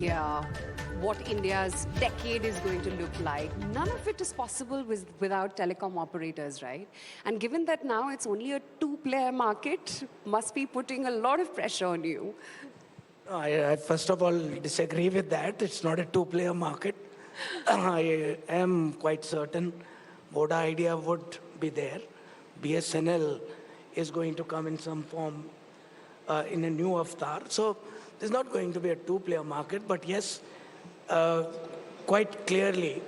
Yeah, what India's decade is going to look like. None of it is possible without telecom operators, right? And given that now it's only a two-player market, must be putting a lot of pressure on you. I first of all disagree with that. It's not a two-player market. I am quite certain Voda Idea would be there. BSNL is going to come in some form in a new avatar. So there's not going to be a two-player market, but yes, uh, quite clearly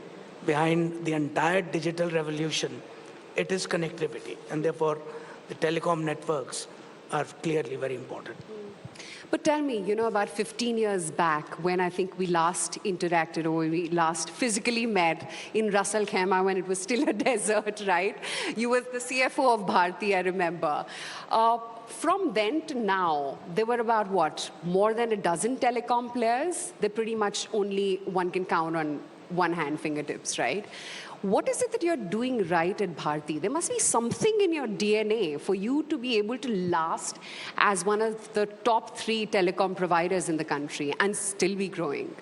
behind the entire digital revolution, it is connectivity, and therefore the telecom networks are clearly very important. But tell me, about 15 years back, when I think we last interacted or we last physically met in Russell Khema when it was still a desert, right? You were the CFO of Bharti, I remember. From then to now, there were about what? More than a dozen telecom players? They're pretty much only one can count on one hand fingertips, right? What is it that you're doing right at Bharti? There must be something in your DNA for you to be able to last as one of the top 3 telecom providers in the country and still be growing.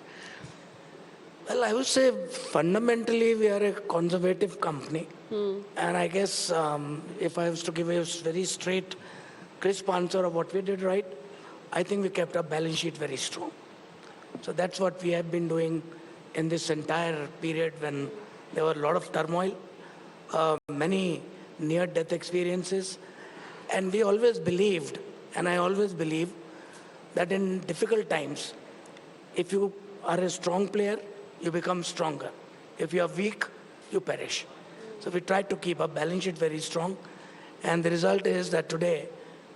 Well, I would say fundamentally we are a conservative company. And I guess if I was to give a very straight, crisp answer of what we did right, I think we kept our balance sheet very strong. So that's what we have been doing in this entire period when there were a lot of turmoil, many near-death experiences. And we always believed, and I always believe, that in difficult times, if you are a strong player, you become stronger. If you are weak, you perish. So we tried to keep our balance sheet very strong. And the result is that today,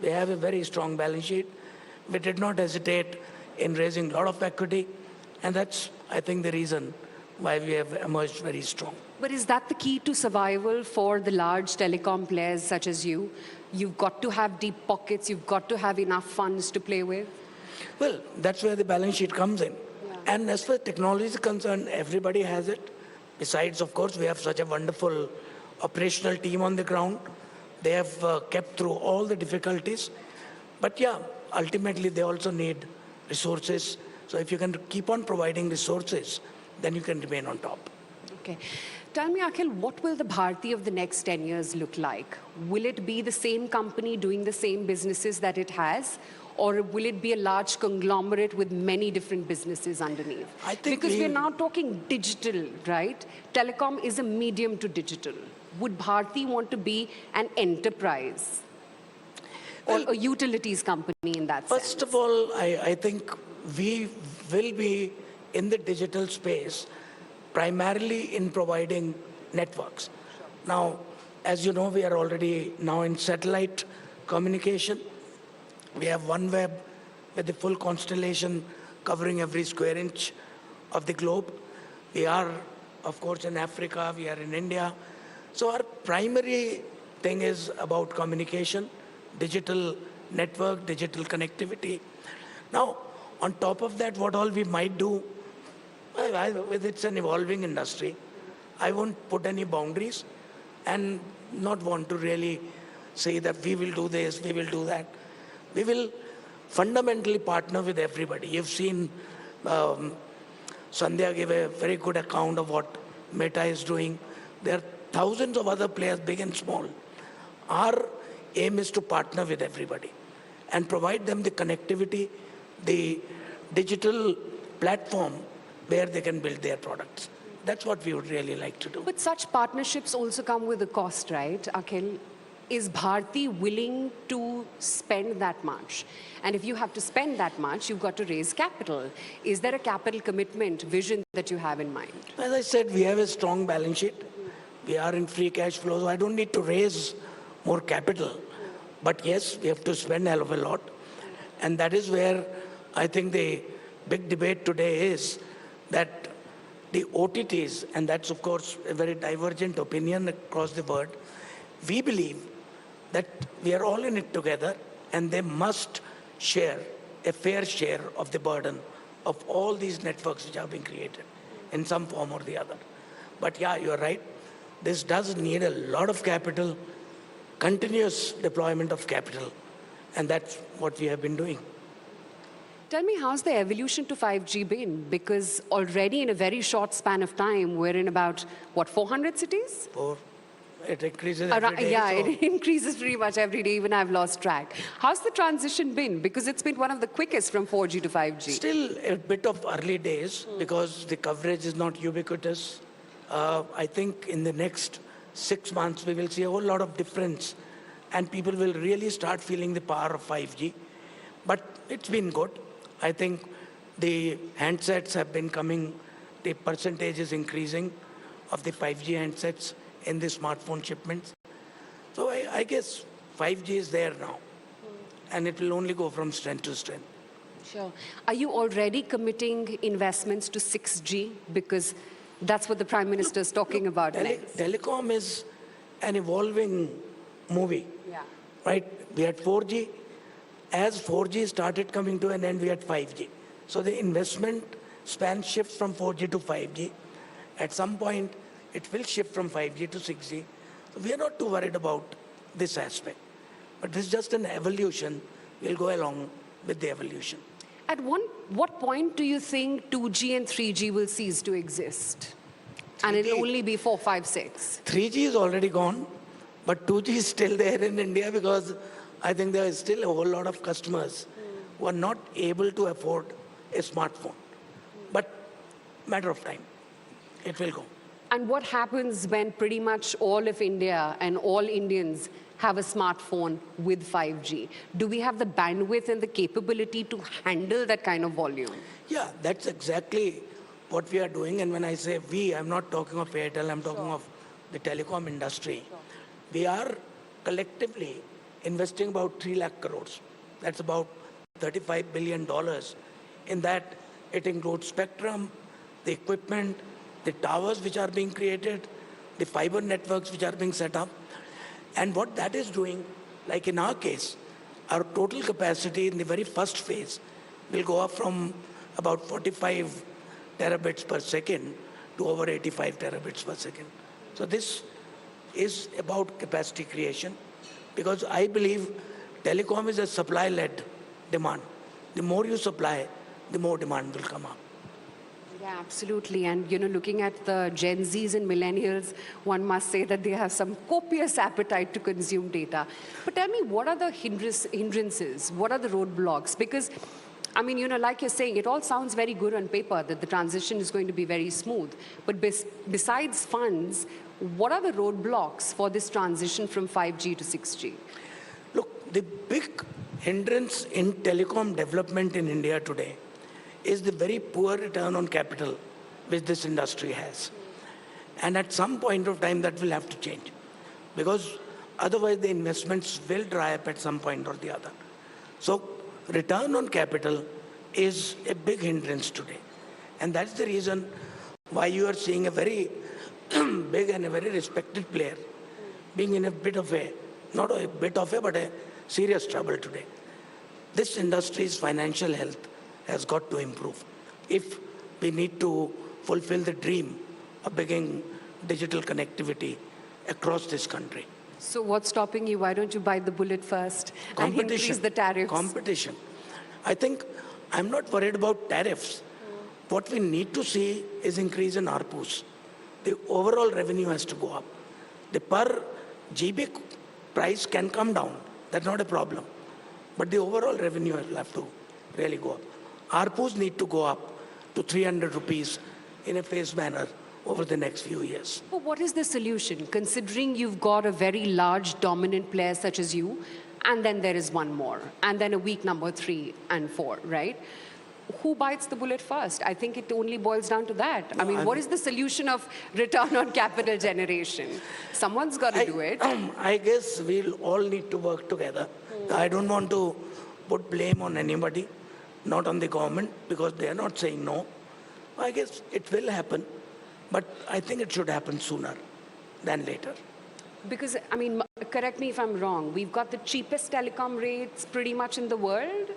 we have a very strong balance sheet. We did not hesitate in raising a lot of equity. And that's, I think, the reason why we have emerged very strong. But is that the key to survival for the large telecom players such as you? You've got to have deep pockets, you've got to have enough funds to play with? Well, that's where the balance sheet comes in. Yeah. And as far as technology is concerned, everybody has it. Besides, of course, we have such a wonderful operational team on the ground. They have kept through all the difficulties. But yeah, ultimately they also need resources. So if you can keep on providing resources, then you can remain on top. Okay. Tell me, Akhil, what will the Bharti of the next 10 years look like? Will it be the same company doing the same businesses that it has? Or will it be a large conglomerate with many different businesses underneath? I think because we're now talking digital, right? Telecom is a medium to digital. Would Bharti want to be an enterprise or a utilities company in that sense? First of all, I think we will be in the digital space primarily in providing networks. Now, as you know, we are already now in satellite communication. We have OneWeb with the full constellation covering every square inch of the globe. We are, of course, in Africa, we are in India. So our primary thing is about communication, digital network, digital connectivity. Now, on top of that, what all we might do, it's an evolving industry. I won't put any boundaries and not want to really say that we will do this, we will do that. We will fundamentally partner with everybody. You've seen Sandhya gave a very good account of what Meta is doing. There are thousands of other players, big and small. Our aim is to partner with everybody and provide them the connectivity, the digital platform where they can build their products. That's what we would really like to do. But such partnerships also come with a cost, right, Akhil? Is Bharti willing to spend that much? And if you have to spend that much, you've got to raise capital. Is there a capital commitment vision that you have in mind? As I said, we have a strong balance sheet. We are in free cash flow, so I don't need to raise more capital. But yes, we have to spend a hell of a lot. And that is where I think the big debate today is that the OTTs, and that's of course a very divergent opinion across the world, we believe that we are all in it together and they must share a fair share of the burden of all these networks which have been created in some form or the other. But yeah, you're right. This does need a lot of capital, continuous deployment of capital, and that's what we have been doing. Tell me, how's the evolution to 5G been? Because already in a very short span of time, we're in about, what, 400 cities? Or it increases every day. Yeah, so it increases pretty much every day, even I've lost track. How's the transition been? Because it's been one of the quickest from 4G to 5G. Still a bit of early days because the coverage is not ubiquitous. I think in the next 6 months, we will see a whole lot of difference and people will really start feeling the power of 5G. But it's been good. I think the handsets have been coming, the percentage is increasing of the 5G handsets in the smartphone shipments. So I guess 5G is there now, and it will only go from strength to strength. Sure. Are you already committing investments to 6G? Because that's what the Prime Minister is talking about next. Telecom is an evolving movie, Yeah. right? We had 4G. As 4G started coming to an end, we had 5G. So the investment span shifts from 4G to 5G. At some point, it will shift from 5G to 6G. So we are not too worried about this aspect. But this is just an evolution. We'll go along with the evolution. At what point do you think 2G and 3G will cease to exist? And it'll only be 4, 5, 6? 3G is already gone, but 2G is still there in India because I think there is still a whole lot of customers who are not able to afford a smartphone. But matter of time, it will go. And what happens when pretty much all of India and all Indians have a smartphone with 5G? Do we have the bandwidth and the capability to handle that kind of volume? Yeah, that's exactly what we are doing. And when I say we, I'm not talking of Airtel, I'm talking of the telecom industry. We are collectively investing about 3 lakh crores. That's about $35 billion. In that, it includes spectrum, the equipment, the towers which are being created, the fiber networks which are being set up. And what that is doing, like in our case, our total capacity in the very first phase will go up from about 45 terabits per second to over 85 terabits per second. So this is about capacity creation because I believe telecom is a supply-led demand. The more you supply, the more demand will come up. Yeah, absolutely. And, looking at the Gen Zs and millennials, one must say that they have some copious appetite to consume data. But tell me, what are the hindrances? What are the roadblocks? Because, like you're saying, it all sounds very good on paper that the transition is going to be very smooth. But besides funds, what are the roadblocks for this transition from 5G to 6G? Look, the big hindrance in telecom development in India today is the very poor return on capital which this industry has. And at some point of time, that will have to change because otherwise the investments will dry up at some point or the other. So return on capital is a big hindrance today. And that's the reason why you are seeing a very big and a very respected player being in a bit of a, not a bit of a, but a serious trouble today. This industry's financial health has got to improve if we need to fulfill the dream of bringing digital connectivity across this country. So what's stopping you? Why don't you bite the bullet first and increase the tariffs? Competition. I think I'm not worried about tariffs. What we need to see is increase in ARPUs. The overall revenue has to go up. The per GB price can come down. That's not a problem. But the overall revenue will have to really go up. ARPUs need to go up to 300 rupees in a phased manner over the next few years. But what is the solution, considering you've got a very large dominant player such as you, and then there is one more, and then a weak number 3 and 4, right? Who bites the bullet first? I think it only boils down to that. No, what is the solution of return on capital generation? Someone's got to do it. I guess we'll all need to work together. I don't want to put blame on anybody, not on the government, because they are not saying no. I guess it will happen, but I think it should happen sooner than later. Because, correct me if I'm wrong, we've got the cheapest telecom rates pretty much in the world.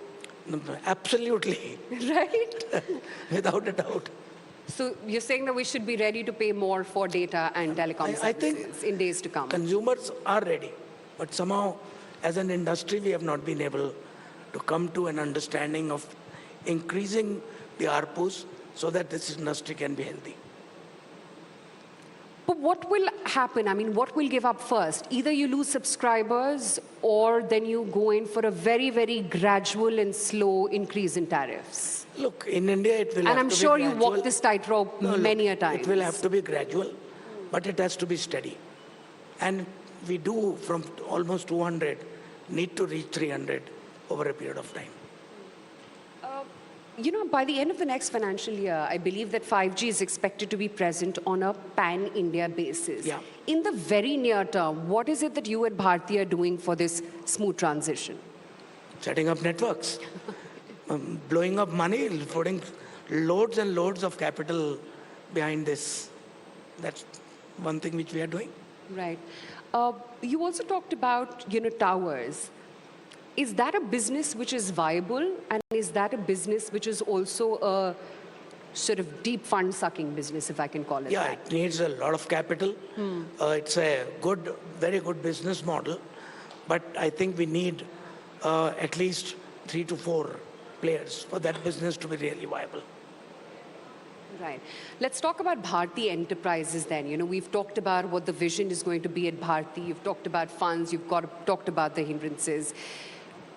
Absolutely. Right? Without a doubt. So you're saying that we should be ready to pay more for data and telecom services I think in days to come? Consumers are ready, but somehow as an industry we have not been able to come to an understanding of increasing the ARPUs so that this industry can be healthy. But what will happen? I mean, what will give up first? Either you lose subscribers or then you go in for a very, very gradual and slow increase in tariffs. Look, in India it will have to be gradual. And I'm sure you walked this tightrope many a time. It will have to be gradual, but it has to be steady. And we do, from almost 200, need to reach 300 over a period of time. You know, by the end of the next financial year, I believe that 5G is expected to be present on a pan-India basis. Yeah. In the very near term, what is it that you at Bharti are doing for this smooth transition? Setting up networks, blowing up money, putting loads and loads of capital behind this. That's one thing which we are doing. Right. You also talked about, towers. Is that a business which is viable, and is that a business which is also a sort of deep fund sucking business, if I can call it Yeah, that? it needs a lot of capital. It's a good, very good business model, but I think we need at least 3 to 4 players for that business to be really viable. Right. Let's talk about Bharti Enterprises then. We've talked about what the vision is going to be at Bharti. You've talked about funds. You've talked about the hindrances.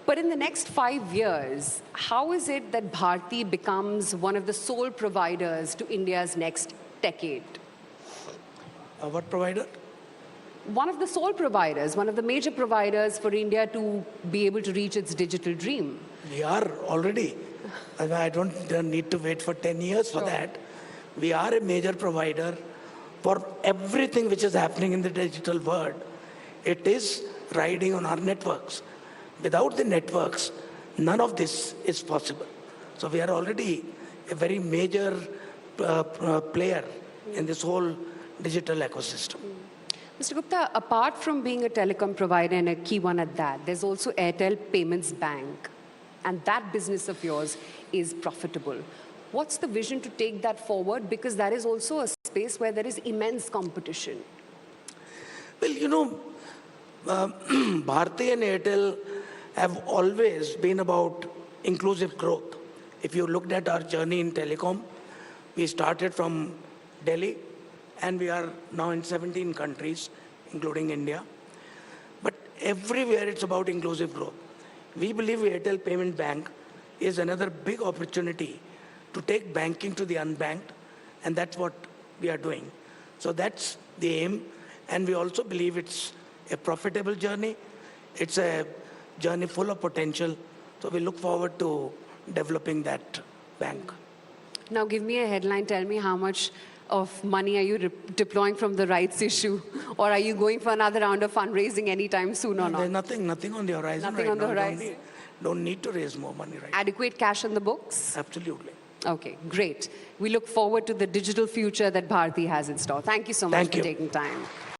But in the next 5 years, how is it that Bharti becomes one of the sole providers to India's next decade? What provider? One of the sole providers, one of the major providers for India to be able to reach its digital dream. We are already. I don't need to wait for 10 years for that. We are a major provider for everything which is happening in the digital world. It is riding on our networks. Without the networks, none of this is possible. So we are already a very major player in this whole digital ecosystem. Mr. Gupta, apart from being a telecom provider and a key one at that, there's also Airtel Payments Bank. And that business of yours is profitable. What's the vision to take that forward? Because that is also a space where there is immense competition. Well, Bharti and Airtel have always been about inclusive growth. If you looked at our journey in telecom, we started from Delhi, and we are now in 17 countries, including India. But everywhere it's about inclusive growth. We believe Airtel Payment Bank is another big opportunity to take banking to the unbanked, and that's what we are doing. So that's the aim, and we also believe it's a profitable journey. It's a journey full of potential, so we look forward to developing that bank. Now give me a headline, tell me how much of money are you deploying from the rights issue, or are you going for another round of fundraising anytime soon or not? There's nothing on the horizon. Nothing right on the now. horizon. Don't need to raise more money right now. Adequate cash in the books? Absolutely. Okay, great. We look forward to the digital future that Bharti has in store. Thank you so much for taking time.